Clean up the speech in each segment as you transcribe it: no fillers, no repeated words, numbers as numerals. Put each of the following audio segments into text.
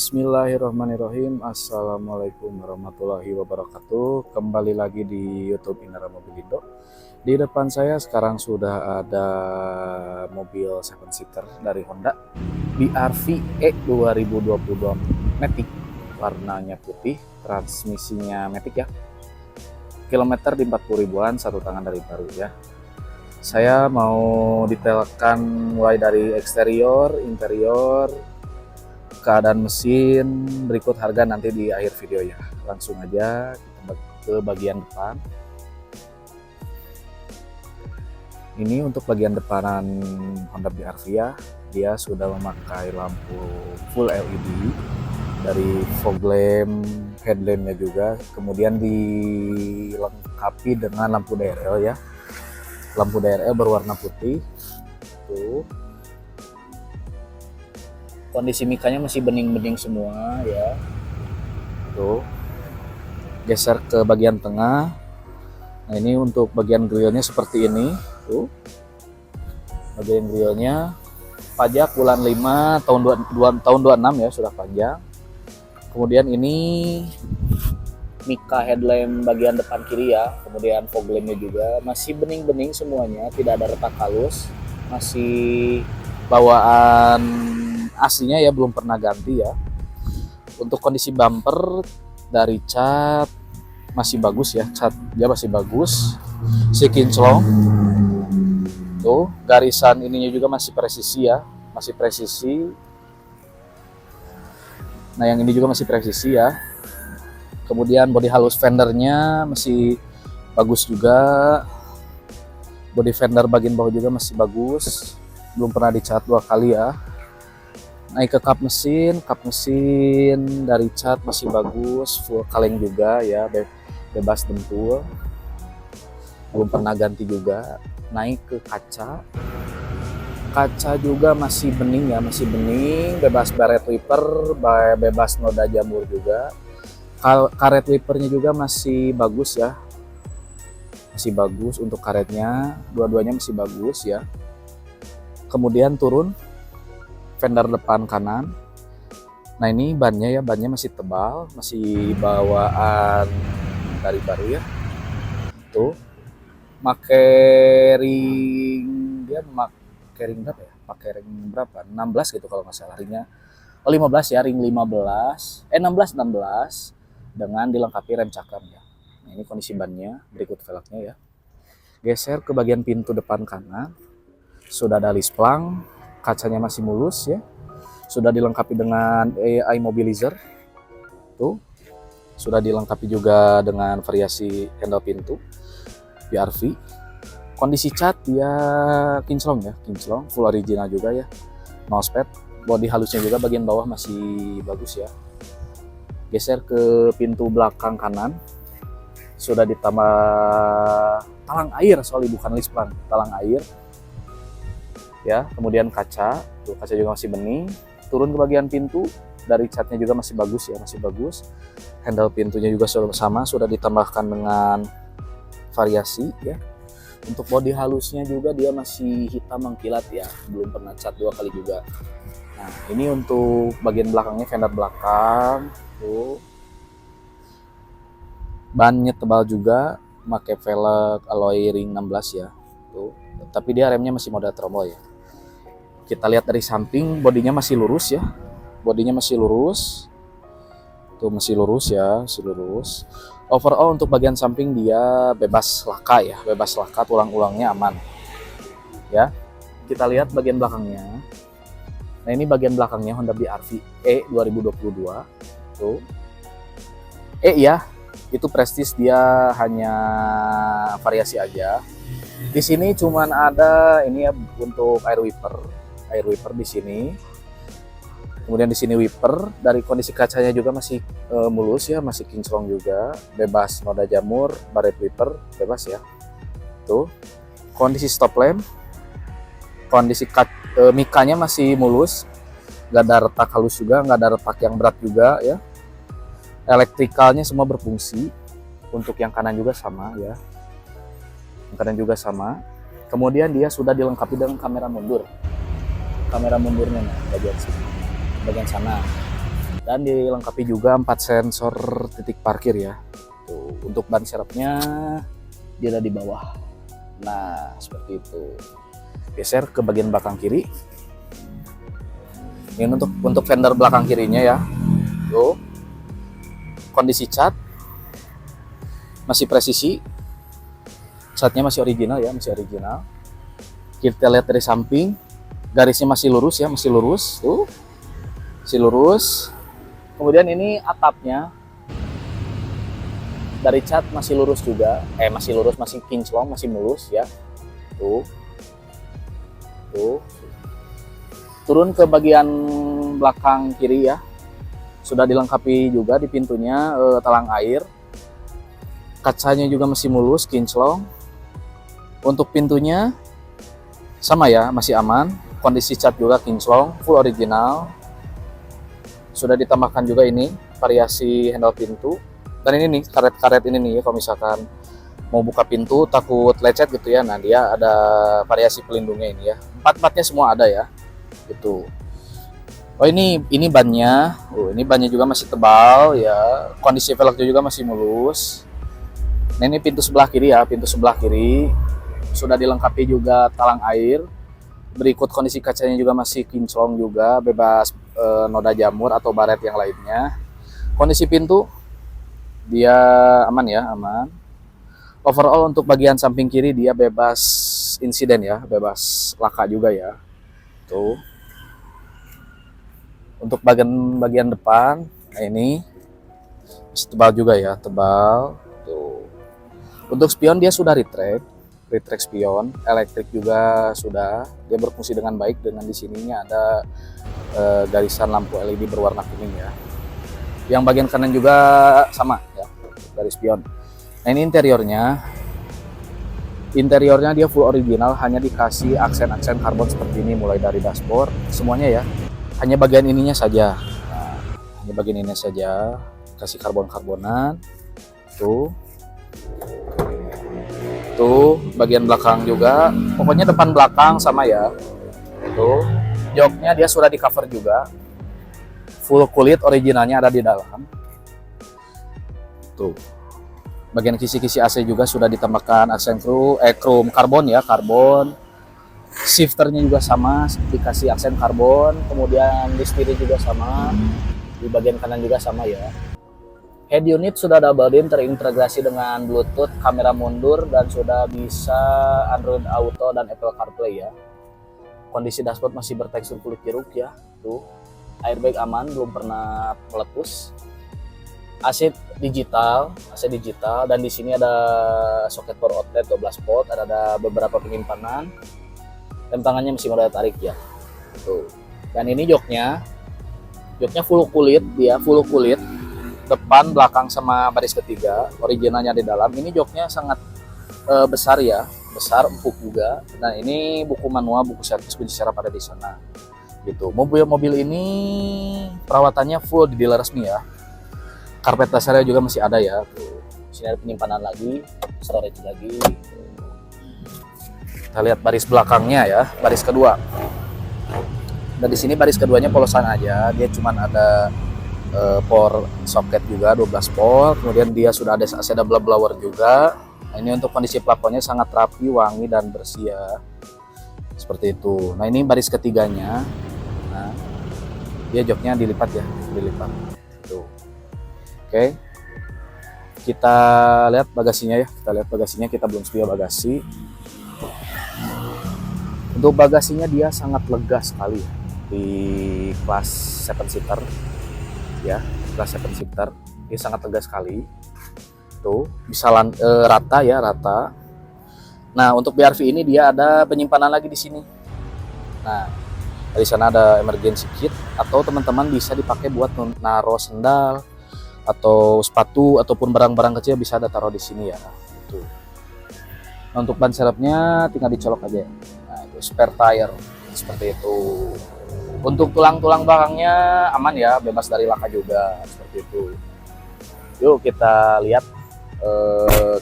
Bismillahirrahmanirrahim. Assalamualaikum warahmatullahi wabarakatuh. Kembali lagi di YouTube Inara Mobilindo. Di depan saya sekarang sudah ada mobil 7-seater dari Honda BRV E 2022 Matic. Warnanya putih, transmisinya Matic ya. Kilometer di 40 ribuan, satu tangan dari baru ya. Saya mau detailkan mulai dari eksterior, interior, keadaan mesin, berikut harga nanti di akhir video ya. Langsung aja kita ke bagian depan. Ini untuk bagian depanan Honda BRV ya, dia sudah memakai lampu full LED dari fog lamp, headlampnya juga, kemudian dilengkapi dengan lampu DRL ya. Lampu DRL berwarna putih. Tuh. Kondisi mikanya masih bening-bening semua ya. Tuh. Geser ke bagian tengah. Nah, ini untuk bagian grillnya seperti ini. Tuh. Bagian grillnya pajak bulan 5 tahun 26 ya, sudah panjang. Kemudian ini mika headlamp bagian depan kiri ya, kemudian fog lampnya juga masih bening-bening semuanya, tidak ada retak halus, masih bawaan aslinya ya, belum pernah ganti ya. Untuk kondisi bumper dari cat masih bagus ya, cat dia masih bagus, si kinclong tuh, garisan ininya juga masih presisi ya, masih presisi. Nah yang ini juga masih presisi ya. Kemudian bodi halus fendernya masih bagus juga, bodi fender bagian bawah juga masih bagus, belum pernah dicat 2 kali ya. Naik ke kap mesin dari cat masih bagus, full kaleng juga ya, bebas dentul, belum pernah ganti juga. Naik ke kaca juga masih bening ya, masih bening, bebas baret wiper, bebas noda jamur juga. Karet wipernya juga masih bagus ya, masih bagus untuk karetnya, dua-duanya masih bagus ya. Kemudian turun fender depan kanan. Nah ini bannya ya, bannya masih tebal, masih bawaan dari baru ya. Tuh, make ring, dia make ring berapa ya? Pakai ring berapa? 16 gitu kalau nggak salah ringnya. Oh 15 ya, ring 16, 16 dengan dilengkapi rem cakram ya. Nah, ini kondisi bannya, berikut velgnya ya. Geser ke bagian pintu depan kanan, sudah ada lisplang, kacanya masih mulus ya, sudah dilengkapi dengan AI mobilizer, tuh, sudah dilengkapi juga dengan variasi handle pintu BRV. Kondisi cat dia kinclong ya, kinclong, full original juga ya, no spet. Bodi halusnya juga bagian bawah masih bagus ya. Geser ke pintu belakang kanan, sudah ditambah talang air, sorry bukan lisplang, talang air ya. Kemudian kaca, tuh kaca juga masih bening. Turun ke bagian pintu, dari catnya juga masih bagus ya, masih bagus. Handle pintunya juga sama, sudah ditambahkan dengan variasi ya. Untuk bodi halusnya juga dia masih hitam mengkilat ya, belum pernah cat 2 kali juga. Nah ini untuk bagian belakangnya, fender belakang tuh, bannya tebal juga, pakai velg alloy ring 16 ya tuh, tapi dia remnya masih model tromol ya. Kita lihat dari samping, bodinya masih lurus ya, bodinya masih lurus tuh, masih lurus ya, masih lurus. Overall untuk bagian samping dia bebas laka ya, bebas laka, tulang-ulangnya aman ya. Kita lihat bagian belakangnya. Nah ini bagian belakangnya Honda BRV E 2022 tuh. E ya, itu prestis, dia hanya variasi aja. Di sini cuman ada ini ya untuk air wiper di sini. Kemudian di sini wiper, dari kondisi kacanya juga masih mulus ya, masih kinclong juga, bebas noda jamur, baret wiper bebas ya. Tuh. Kondisi stop lamp, kondisi mikanya masih mulus, nggak ada retak halus juga, nggak ada retak yang berat juga ya. Elektrikalnya semua berfungsi. Untuk yang kanan juga sama ya, yang kanan juga sama. Kemudian dia sudah dilengkapi dengan kamera mundur, kamera mundurnya nah, bagian sini, bagian sana. Dan dilengkapi juga 4 sensor titik parkir ya. Tuh, untuk ban serepnya dia ada di bawah. Nah, seperti itu. Geser ke bagian belakang kiri. Ini untuk fender belakang kirinya ya. Tuh. Kondisi cat masih presisi. Catnya masih original ya, masih original. Kita lihat dari samping, garisnya masih lurus ya, masih lurus. Tuh. Masih lurus. Kemudian ini atapnya dari cat masih lurus juga. Masih lurus, masih kinclong, masih mulus ya. Tuh. Tuh. Turun ke bagian belakang kiri ya. Sudah dilengkapi juga di pintunya talang air. Kacanya juga masih mulus, kinclong. Untuk pintunya sama ya, masih aman. Kondisi cat juga kinclong, full original. Sudah ditambahkan juga ini variasi handle pintu. Dan ini nih, karet-karet ini nih ya, kalau misalkan mau buka pintu takut lecet gitu ya. Nah, dia ada variasi pelindungnya ini ya. Empat-empatnya semua ada ya. Gitu. Oh, ini bannya. Ini bannya juga masih tebal ya. Kondisi velgnya juga masih mulus. Nah, ini pintu sebelah kiri ya, pintu sebelah kiri sudah dilengkapi juga talang air. Berikut kondisi kacanya juga masih kinclong juga, bebas noda jamur atau baret yang lainnya. Kondisi pintu dia aman ya, aman. Overall untuk bagian samping kiri dia bebas insiden ya, bebas laka juga ya. Tuh. Untuk bagian depan, nah ini masih tebal juga ya, tebal. Tuh. Untuk spion dia sudah retract spion, elektrik juga sudah. Dia berfungsi dengan baik dengan di sininya ada garisan lampu LED berwarna kuning ya. Yang bagian kanan juga sama ya, garis spion. Nah, ini interiornya dia full original, hanya dikasih aksen-aksen karbon seperti ini mulai dari dashboard semuanya ya. Hanya bagian ininya saja. Nah, hanya bagian ini saja kasih karbon-karbonan. Tuh. Tuh, bagian belakang juga. Pokoknya depan belakang sama ya. Tuh. Joknya dia sudah di cover juga. Full kulit originalnya ada di dalam. Tuh. Bagian kisi-kisi AC juga sudah ditambahkan aksen chrome karbon ya, karbon. Shifternya juga sama, dikasih aksen karbon. Kemudian di setir juga sama, di bagian kanan juga sama ya. Head unit sudah double din, terintegrasi dengan Bluetooth, kamera mundur, dan sudah bisa Android Auto dan Apple CarPlay ya. Kondisi dashboard masih bertekstur kulit jeruk ya. Tuh, airbag aman, belum pernah meletus. AC digital, dan di sini ada soket power outlet 12 volt, ada beberapa penyimpanan. Rem tangannya masih modal tarik ya. Tuh. Dan ini joknya full kulit dia, full kulit. Depan, belakang sama baris ketiga, originalnya di dalam. Ini joknya sangat besar ya, besar, empuk juga. Nah, ini buku manual, buku servis, kunci serap ada di sana. Gitu. Mobil ini perawatannya full di dealer resmi ya. Karpet dasarnya juga masih ada ya. Tuh. Sini ada penyimpanan lagi, storage lagi. Kita lihat baris belakangnya ya, baris kedua. Dan di sini baris keduanya polosan aja, dia cuma ada power socket juga 12 volt. Kemudian dia sudah ada double blower juga. Nah, ini untuk kondisi plafonnya sangat rapi, wangi dan bersih ya. Seperti itu. Nah, ini baris ketiganya. Nah, dia joknya dilipat ya, dilipat. Tuh. Oke. Kita lihat bagasinya ya. Kita belum sedia bagasi. Untuk bagasinya dia sangat lega sekali ya. Di kelas 7 seater ya, kelas 7 seater dia sangat lega sekali. Tuh, bisa rata ya, rata. Nah, untuk BRV ini dia ada penyimpanan lagi di sini. Nah, di sana ada emergency kit, atau teman-teman bisa dipakai buat naruh sendal atau sepatu ataupun barang-barang kecil, bisa ada taruh di sini ya. Tuh. Nah, untuk ban serepnya tinggal dicolok aja. Nah, itu spare tire seperti itu. Untuk tulang-tulang belakangnya aman ya, bebas dari laka juga seperti itu. Yuk kita lihat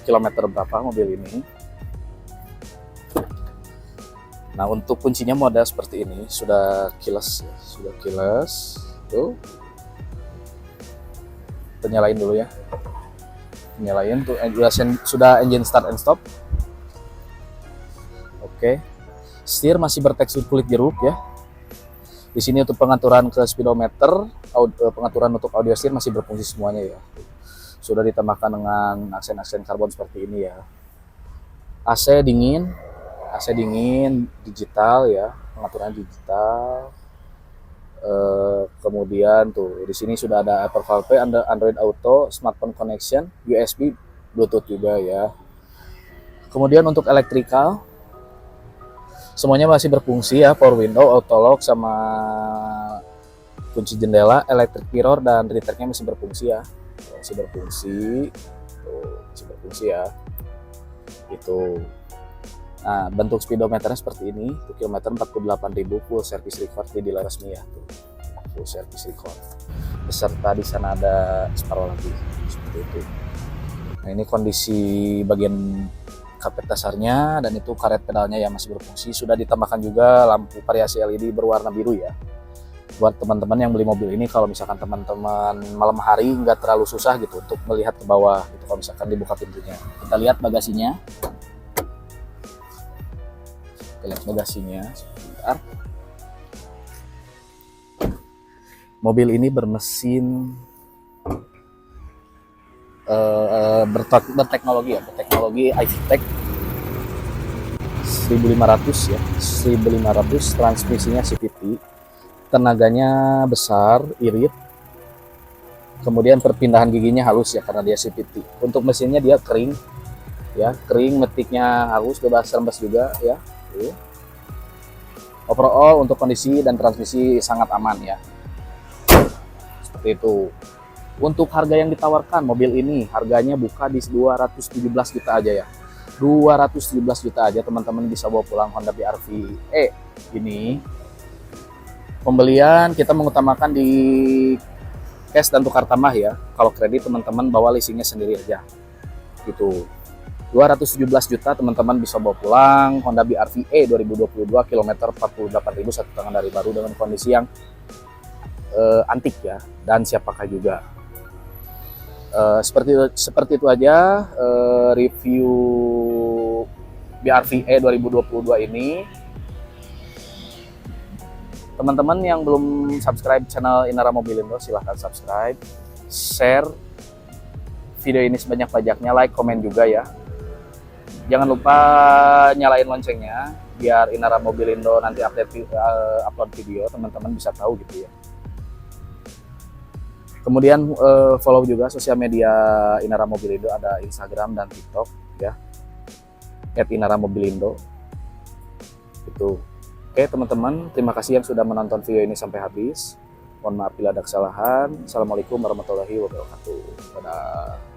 kilometer berapa mobil ini. Nah, untuk kuncinya model seperti ini, sudah keyless ya, sudah keyless. Tuh. Kita nyalain dulu ya. Nyalain tuh sudah engine start and stop. Oke. Setir masih bertekstur kulit jeruk ya. Di sini untuk pengaturan ke speedometer, pengaturan untuk audio steer masih berfungsi semuanya ya. Sudah ditambahkan dengan aksen-aksen karbon seperti ini ya. AC dingin digital ya, pengaturan digital. Kemudian tuh di sini sudah ada Apple CarPlay, Android Auto, smartphone connection, USB, Bluetooth juga ya. Kemudian untuk elektrikal semuanya masih berfungsi ya, power window, auto lock sama kunci jendela, electric mirror dan return-nya masih berfungsi ya. Masih berfungsi. Tuh, masih berfungsi ya. Itu. Nah, bentuk speedometernya seperti ini, tuh kilometer 48.000, full service record di dealer resmi ya, tuh. Full service record. Beserta di sana ada separuh lagi, seperti itu. Nah, ini kondisi bagian kapet dasarnya, dan itu karet pedalnya yang masih berfungsi. Sudah ditambahkan juga lampu variasi LED berwarna biru ya. Buat teman-teman yang beli mobil ini, kalau misalkan teman-teman malam hari nggak terlalu susah gitu untuk melihat ke bawah, gitu kalau misalkan dibuka pintunya. Kita lihat bagasinya. Lihat bagasinya sebentar. Mobil ini bermesin berteknologi ya, berteknologi iVTEC 1500 ya, 1500, transmisinya CVT, tenaganya besar, irit, kemudian perpindahan giginya halus ya karena dia CVT. Untuk mesinnya dia kering ya, kering, metiknya halus, bebas rembes juga ya. Overall untuk kondisi dan transmisi sangat aman ya, seperti itu. Untuk harga yang ditawarkan mobil ini, harganya buka di 217 juta aja ya, 217 juta aja teman-teman bisa bawa pulang Honda BR-V E ini. Pembelian kita mengutamakan di cash dan tukar tambah ya. Kalau kredit teman-teman bawa leasingnya sendiri aja gitu. 217 juta teman-teman bisa bawa pulang Honda BR-V E 2022, kilometer 48.000, satu tahun dari baru dengan kondisi yang antik ya, dan siap pakai juga. Seperti itu aja review BR-V E 2022 ini. Teman-teman yang belum subscribe channel Inara Mobilindo, silahkan subscribe, share video ini sebanyak-banyaknya, like, komen juga ya. Jangan lupa nyalain loncengnya biar Inara Mobilindo nanti upload video teman-teman bisa tahu gitu ya. Kemudian follow juga sosial media Inara Mobilindo, ada Instagram dan TikTok ya, @InaraMobilindo itu. Oke teman-teman, terima kasih yang sudah menonton video ini sampai habis. Mohon maaf bila ada kesalahan. Assalamualaikum warahmatullahi wabarakatuh. Dadah.